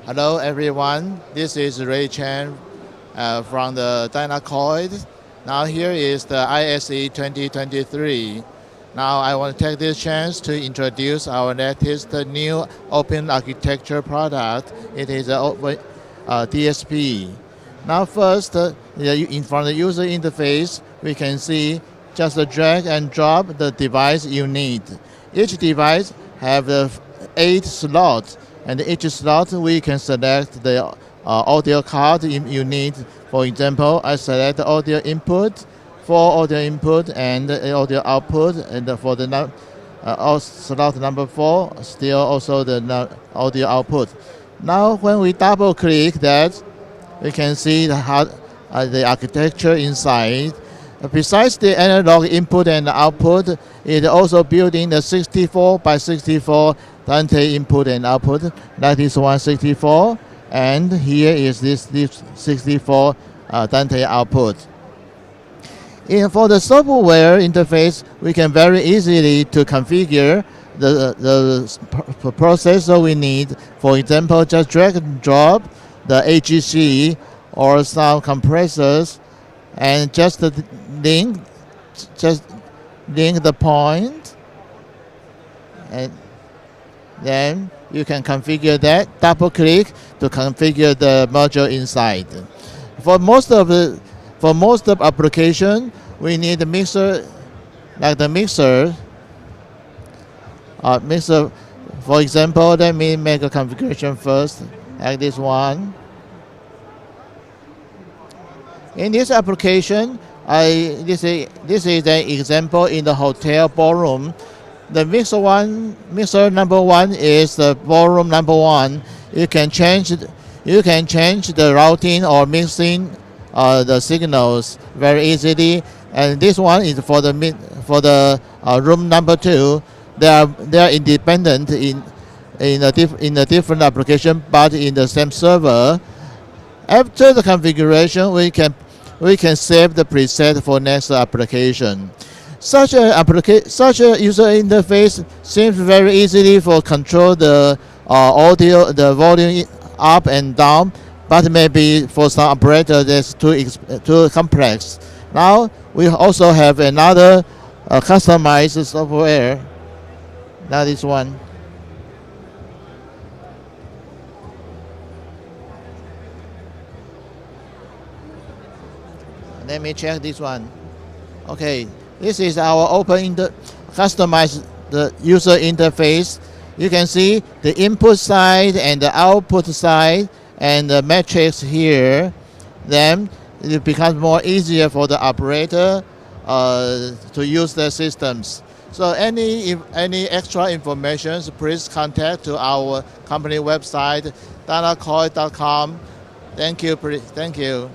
Hello everyone, this is Ray Chen from the Danacoid. Now here is the ISE 2023. Now I want to take this chance to introduce our latest new open architecture product. It is a DSP. Now first, from the user interface, we can see just drag and drop the device you need. Each device have 8 slots, and each slot we can select the audio card you need. For example, I select audio input, 4 audio input and audio output, and for the slot number 4, still also the audio output. Now when we double click that, we can see the architecture inside. Besides the analog input and output, it also built in the 64 by 64 Dante input and output. That is 164, and here is this 64 Dante output. For the software interface, we can very easily to configure the processor we need. For example, just drag and drop the AGC or some compressors, and just link the point, and then you can configure that. Double click to configure the module inside. For most of application, we need a mixer, like the mixer. For example, let me make a configuration first, like this one. In this application, this is an example in the hotel ballroom. The mixer number 1 is the ballroom number 1. You can change the routing or mixing the signals very easily. And this one is for the room number 2. They are independent in a different application, but in the same server. After the configuration, we can save the preset for next application. Such a user interface seems very easily for control the audio, the volume up and down, but maybe for some operator that's too complex. Now we also have another customized software. That is one. Let me check this one. Okay, this is our customized the user interface. You can see the input side and the output side and the matrix here. Then it becomes more easier for the operator to use the systems. So any extra information, please contact to our company website, danacoid.com. Thank you.